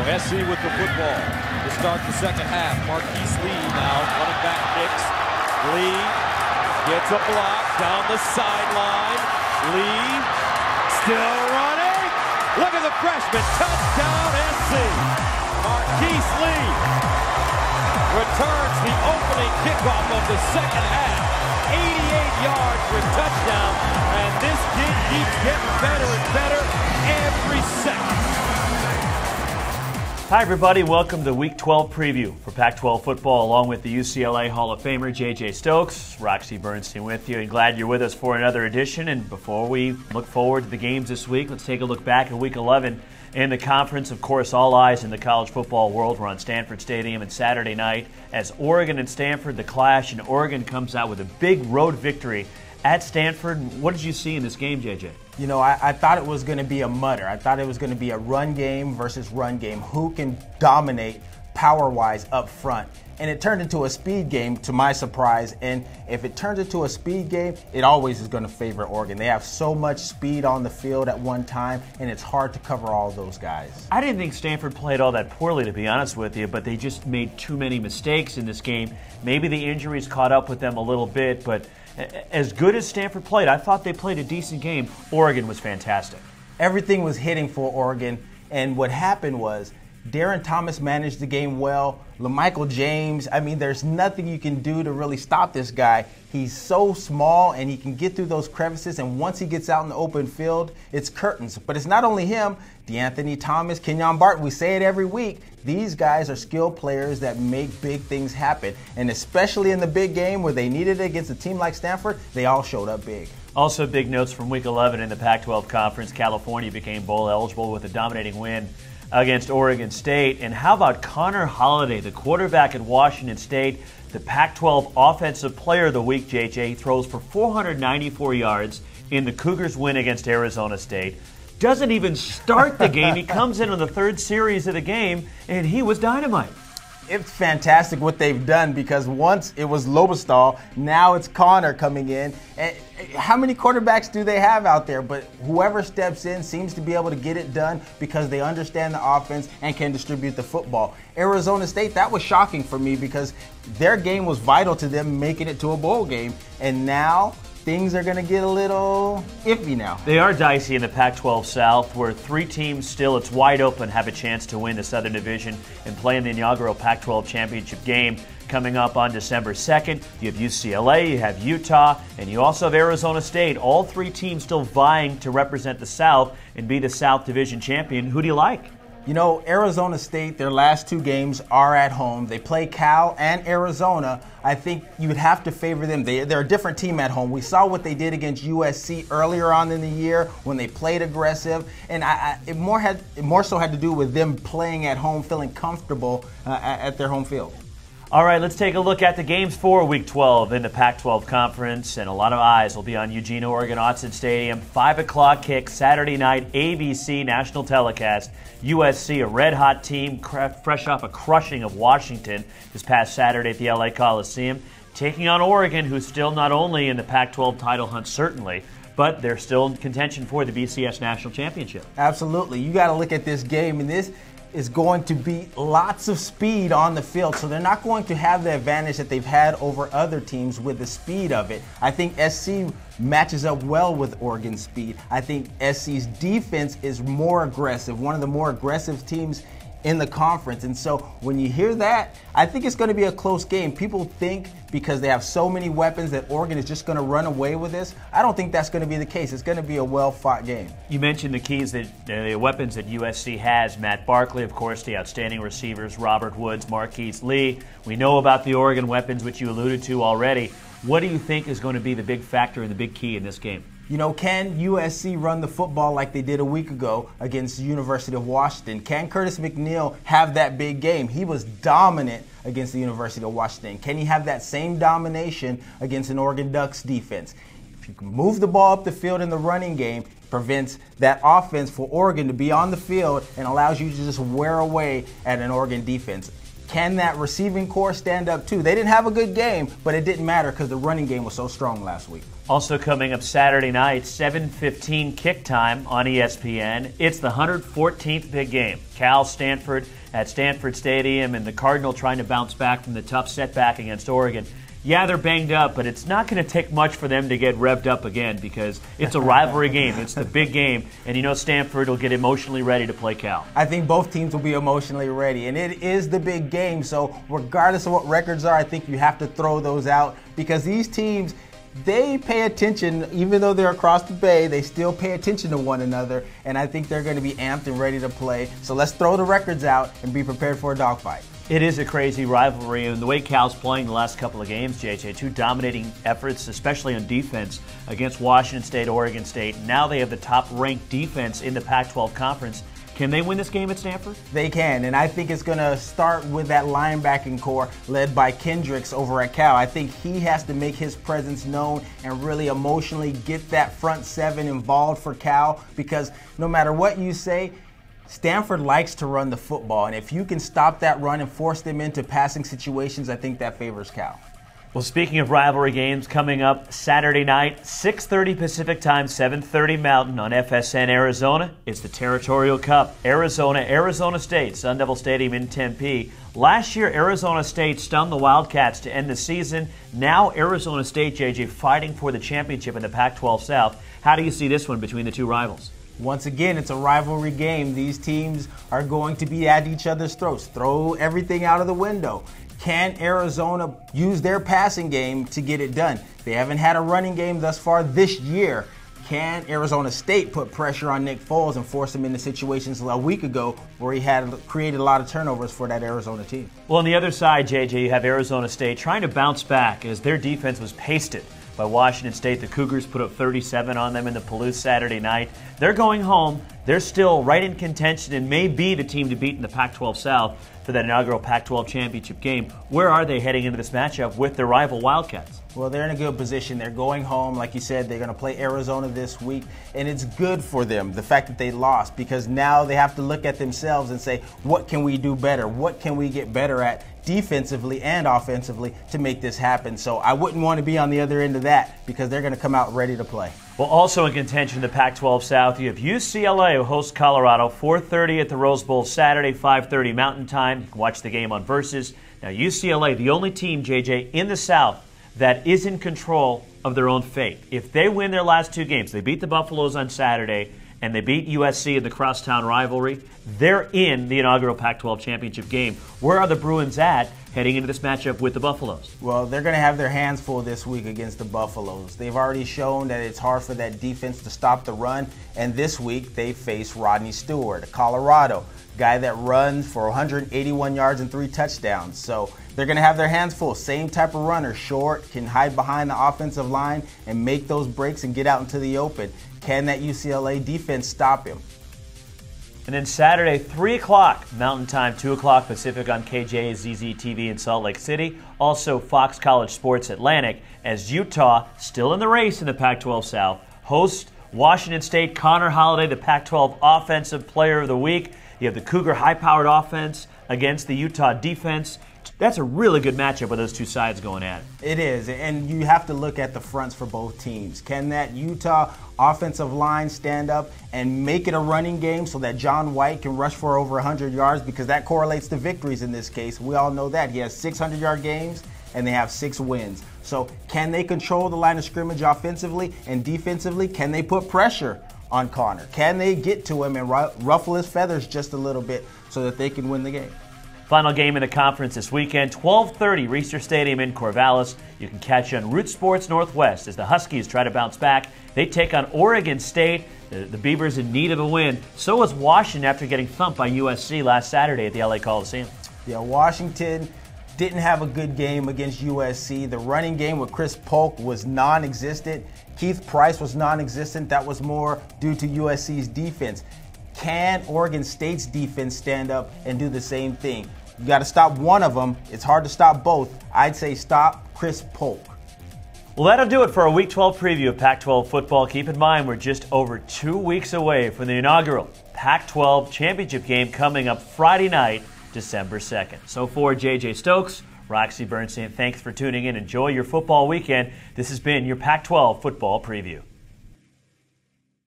SC with the football to start the second half. Marquise Lee now running back kicks. Lee gets a block down the sideline. Lee still running. Look at the freshman. Touchdown SC. Marquise Lee returns the opening kickoff of the second half. 88 yards for a touchdown. And this kid keeps getting better and better every second. Hi everybody, welcome to Week 12 preview for Pac-12 football along with the UCLA Hall of Famer J.J. Stokes. Roxy Bernstein with you, and glad you're with us for another edition. And before we look forward to the games this week, let's take a look back at Week 11 in the conference. Of course, all eyes in the college football world were on Stanford Stadium and Saturday night as Oregon and Stanford the clash, and Oregon comes out with a big road victory at Stanford. What did you see in this game, J.J.? You know, I thought it was going to be a mutter. I thought it was going to be a run game versus run game. Who can dominate power-wise up front? And it turned into a speed game, to my surprise. And if it turns into a speed game, it always is going to favor Oregon. They have so much speed on the field at one time, and it's hard to cover all those guys. I didn't think Stanford played all that poorly, to be honest with you, but they just made too many mistakes in this game. Maybe the injuries caught up with them a little bit, but as good as Stanford played, I thought they played a decent game. Oregon was fantastic. Everything was hitting for Oregon, and what happened was Darren Thomas managed the game well. LaMichael James, I mean, there's nothing you can do to really stop this guy. He's so small, and he can get through those crevices, and once he gets out in the open field, it's curtains. But it's not only him. DeAnthony Thomas, Kenyon Barton, we say it every week. These guys are skilled players that make big things happen. And especially in the big game where they needed it against a team like Stanford, they all showed up big. Also, big notes from Week 11 in the Pac-12 Conference. California became bowl eligible with a dominating win against Oregon State. And how about Connor Holiday, the quarterback at Washington State, the Pac-12 Offensive Player of the Week, JJ, throws for 494 yards in the Cougars' win against Arizona State. Doesn't even start the game. He comes in on the third series of the game, and he was dynamite. It's fantastic what they've done, because once it was Lobestall, now it's Connor coming in. And how many quarterbacks do they have out there? But whoever steps in seems to be able to get it done because they understand the offense and can distribute the football. Arizona State, that was shocking for me because their game was vital to them making it to a bowl game. And now things are going to get a little iffy now. They are dicey in the Pac-12 South, where three teams still, it's wide open, have a chance to win the Southern Division and play in the inaugural Pac-12 championship game coming up on December 2nd. You have UCLA, you have Utah, and you also have Arizona State. All three teams still vying to represent the South and be the South Division champion. Who do you like? You know, Arizona State, their last two games are at home. They play Cal and Arizona. I think you would have to favor them. They're a different team at home. We saw what they did against USC earlier on in the year when they played aggressive. And it more so had to do with them playing at home, feeling comfortable at their home field. All right, let's take a look at the games for Week 12 in the Pac-12 Conference, and a lot of eyes will be on Eugene, Oregon, Autzen Stadium. 5 o'clock kick, Saturday night, ABC national telecast. USC, a red-hot team, fresh off a crushing of Washington this past Saturday at the LA Coliseum, taking on Oregon, who's still not only in the Pac-12 title hunt, certainly, but they're still in contention for the BCS National Championship. Absolutely. You got to look at this game, and this is going to be lots of speed on the field, so they're not going to have the advantage that they've had over other teams with the speed of it. I think SC matches up well with Oregon's speed. I think SC's defense is more aggressive, one of the more aggressive teams in the conference. And so when you hear that, I think it's going to be a close game. People think because they have so many weapons that Oregon is just going to run away with this. I don't think that's going to be the case. It's going to be a well-fought game. You mentioned the keys, that the weapons that USC has. Matt Barkley, of course, the outstanding receivers, Robert Woods, Marquise Lee. We know about the Oregon weapons, which you alluded to already. What do you think is going to be the big factor and the big key in this game? You know, can USC run the football like they did a week ago against the University of Washington? Can Curtis McNeil have that big game? He was dominant against the University of Washington. Can he have that same domination against an Oregon Ducks defense? If you can move the ball up the field in the running game, prevents that offense for Oregon to be on the field and allows you to just wear away at an Oregon defense. Can that receiving core stand up too? They didn't have a good game, but it didn't matter because the running game was so strong last week. Also coming up Saturday night, 7:15 kick time on ESPN. It's the 114th big game. Cal, Stanford, at Stanford Stadium and the Cardinal trying to bounce back from the tough setback against Oregon. Yeah, they're banged up, but it's not going to take much for them to get revved up again because it's a rivalry game. It's the big game, and you know Stanford will get emotionally ready to play Cal. I think both teams will be emotionally ready, and it is the big game. So regardless of what records are, I think you have to throw those out because these teams, they pay attention. Even though they're across the bay, they still pay attention to one another, and I think they're going to be amped and ready to play. So let's throw the records out and be prepared for a dogfight. It is a crazy rivalry, and the way Cal's playing the last couple of games, JJ, two dominating efforts, especially on defense, against Washington State, Oregon State. Now they have the top-ranked defense in the Pac-12 conference. Can they win this game at Stanford? They can, and I think it's going to start with that linebacking core led by Kendricks over at Cal. I think he has to make his presence known and really emotionally get that front seven involved for Cal because no matter what you say, Stanford likes to run the football, and if you can stop that run and force them into passing situations, I think that favors Cal. Well, speaking of rivalry games, coming up Saturday night, 6:30 Pacific Time, 7:30 Mountain on FSN Arizona. It's the Territorial Cup. Arizona State, Sun Devil Stadium in Tempe. Last year, Arizona State stunned the Wildcats to end the season. Now Arizona State, JJ, fighting for the championship in the Pac-12 South. How do you see this one between the two rivals? Once again, it's a rivalry game. These teams are going to be at each other's throats. Throw everything out of the window. Can Arizona use their passing game to get it done? They haven't had a running game thus far this year. Can Arizona State put pressure on Nick Foles and force him into situations a week ago where he had created a lot of turnovers for that Arizona team? Well, on the other side, JJ, you have Arizona State trying to bounce back as their defense was pasted by Washington State. The Cougars put up 37 on them in the Palouse Saturday night. They're going home. They're still right in contention and may be the team to beat in the Pac-12 South for that inaugural Pac-12 championship game. Where are they heading into this matchup with their rival Wildcats? Well, they're in a good position. They're going home. Like you said, they're going to play Arizona this week, and it's good for them, the fact that they lost, because now they have to look at themselves and say, what can we do better? What can we get better at defensively and offensively to make this happen? So I wouldn't want to be on the other end of that because they're going to come out ready to play. Well, also in contention, the Pac-12 South, you have UCLA who hosts Colorado, 4:30 at the Rose Bowl Saturday, 5:30 Mountain Time. You can watch the game on Versus. Now, UCLA, the only team, JJ, in the South that is in control of their own fate. If they win their last two games, they beat the Buffaloes on Saturday, and they beat USC in the crosstown rivalry, they're in the inaugural Pac-12 championship game. Where are the Bruins at heading into this matchup with the Buffaloes? Well, they're going to have their hands full this week against the Buffaloes. They've already shown that it's hard for that defense to stop the run, and this week they face Rodney Stewart, Colorado, guy that runs for 181 yards and 3 touchdowns. So they're going to have their hands full. Same type of runner, short, can hide behind the offensive line and make those breaks and get out into the open. Can that UCLA defense stop him? And then Saturday, 3 o'clock Mountain Time, 2 o'clock Pacific on KJZZ TV in Salt Lake City. Also Fox College Sports Atlantic as Utah, still in the race in the Pac-12 South, hosts Washington State. Connor Holiday, the Pac-12 Offensive Player of the Week. You have the Cougar high-powered offense against the Utah defense. That's a really good matchup with those two sides going at it. It is, and you have to look at the fronts for both teams. Can that Utah offensive line stand up and make it a running game so that John White can rush for over 100 yards? Because that correlates to victories in this case. We all know that. He has 600-yard games, and they have 6 wins. So can they control the line of scrimmage offensively and defensively? Can they put pressure on Connor? Can they get to him and ruffle his feathers just a little bit so that they can win the game? Final game in the conference this weekend, 12:30, Reser Stadium in Corvallis. You can catch on Root Sports Northwest as the Huskies try to bounce back. They take on Oregon State. The Beavers in need of a win. So was Washington after getting thumped by USC last Saturday at the LA Coliseum. Yeah, Washington didn't have a good game against USC. The running game with Chris Polk was non-existent. Keith Price was non-existent. That was more due to USC's defense. Can Oregon State's defense stand up and do the same thing? You got to stop one of them. It's hard to stop both. I'd say stop Chris Polk. Well, that'll do it for a Week 12 preview of Pac-12 football. Keep in mind, we're just over 2 weeks away from the inaugural Pac-12 championship game coming up Friday night, December 2nd. So for JJ Stokes, Roxy Bernstein, thanks for tuning in. Enjoy your football weekend. This has been your Pac-12 football preview.